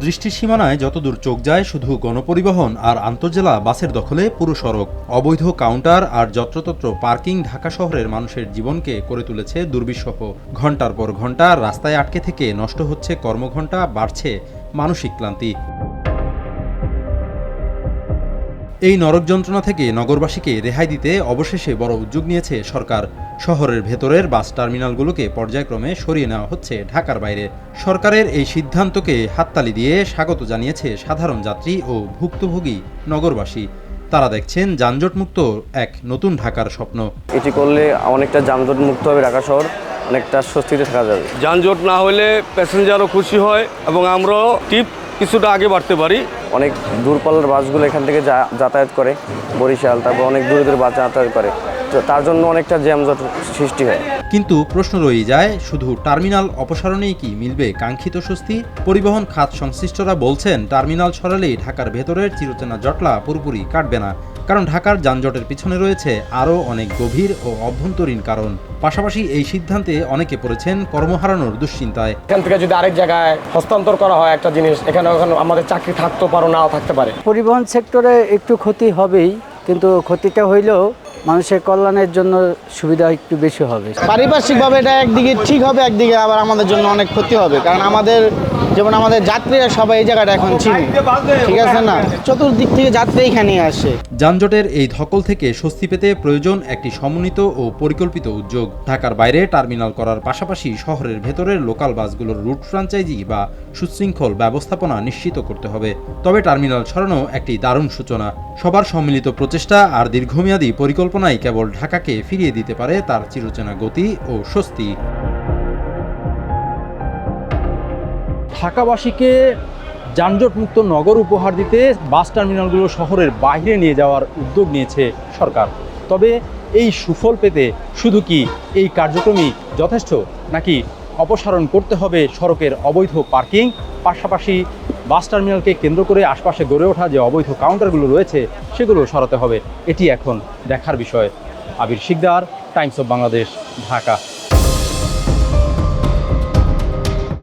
দৃষ্টির সীমানায় যতদূর চোখ যায় শুধু গণপরিবহন আর আন্তঃজেলা বাসের দখলে পুরো সড়ক। অবৈধ কাউন্টার আর যত্রতত্র পার্কিং ঢাকা শহরের মানুষের জীবনকে করে তুলেছে দুর্বিষহ। ঘণ্টার পর ঘণ্টা রাস্তায় আটকে থেকে নষ্ট হচ্ছে কর্মঘণ্টা, বাড়ছে মানসিক ক্লান্তি। এই নরক যন্ত্রণা থেকে নগরবাসীকে রেহাই দিতে অবশেষে বড় উদ্যোগ নিয়েছে সরকার। শহরের ভেতরের বাস টার্মিনালগুলোকে পর্যায়ক্রমে সরিয়ে নেওয়া হচ্ছে ঢাকার বাইরে। সরকারের এই সিদ্ধান্তকে হাততালি দিয়ে স্বাগত জানিয়েছে সাধারণ যাত্রী ও ভুক্তভোগী নগরবাসী। তারা দেখছেন যানজটমুক্ত এক নতুন ঢাকার স্বপ্ন। এটি করলে অনেকটা যানজট মুক্ত হবে, ঢাকা শহর অনেকটা স্বস্তিতে থাকা যাবে। যানজট না হলে প্যাসেঞ্জারও খুশি হয় এবং আমরাও টিপ কিছুটা আগে বাড়তে পারি। অনেক দূরপাল্লার বাসগুলো এখান থেকে যাতায়াত করে, বরিশাল, তারপর অনেক দূরে দূরে বাস যাতায়াত করে, তো তার জন্য অনেকটা জ্যামজট সৃষ্টি হয়। কিন্তু প্রশ্ন রয়ে যায়, শুধু টার্মিনাল অপসারণেই কি মিলবে কাঙ্ক্ষিত স্বস্তি? পরিবহন খাত সংশ্লিষ্টরা বলছেন, টার্মিনাল সরালেই ঢাকার ভেতরের চিরচেনা জটলা পুরোপুরি কাটবে না। কারণ ঢাকার যানজটের পিছনে রয়েছে আরও অনেক গভীর ও অভ্যন্তরীণ কারণ। পাশাপাশি এই সিদ্ধান্তে অনেকে পড়েছেন কর্ম হারানোর দুশ্চিন্তায়। এখান থেকে যদি আরেক জায়গায় হস্তান্তর করা হয় একটা জিনিস, এখানে আমাদের চাকরি থাকতে পারো, নাও থাকতে পারে। পরিবহন সেক্টরে একটু ক্ষতি হবেই, কিন্তু ক্ষতিটা হইলেও মানুষের কল্যাণের জন্য সুবিধা একটু বেশি হবে। পারিপার্শ্বিকভাবে এটা একদিকে ঠিক হবে, একদিকে আবার আমাদের জন্য অনেক ক্ষতি হবে। কারণ আমাদের যাত্রীরা সবাই এই জায়গাটা এখন চিনি, ঠিক আছে না? চতুর্দিক থেকে যাত্রী এখানে আসে। যানজটের এই ধকল থেকে স্বস্তি পেতে প্রয়োজন একটি সমন্বিত ও পরিকল্পিত উদ্যোগ। ঢাকার বাইরে টার্মিনাল করার পাশাপাশি শহরের ভেতরের লোকাল বাসগুলোর রুট ফ্র্যাঞ্চাইজি বা সুশৃঙ্খল ব্যবস্থাপনা নিশ্চিত করতে হবে। তবে টার্মিনাল সরানো একটি দারুণ সূচনা। সবার সম্মিলিত প্রচেষ্টা আর দীর্ঘমেয়াদী পরিকল্পনাই কেবল ঢাকাকে ফিরিয়ে দিতে পারে তার চিরচেনা গতি ও স্বস্তি। ঢাকাবাসীকে যানজটমুক্ত নগর উপহার দিতে বাস টার্মিনালগুলো শহরের বাইরে নিয়ে যাওয়ার উদ্যোগ নিয়েছে সরকার। তবে এই সুফল পেতে শুধু কি এই কার্যক্রমই যথেষ্ট, নাকি অপসারণ করতে হবে সড়কের অবৈধ পার্কিং? পাশাপাশি বাস টার্মিনালকে কেন্দ্র করে আশপাশে গড়ে ওঠা যে অবৈধ কাউন্টারগুলো রয়েছে সেগুলো সরাতে হবে। এটি এখন দেখার বিষয়। আবির শিকদার, টাইমস অব বাংলাদেশ, ঢাকা।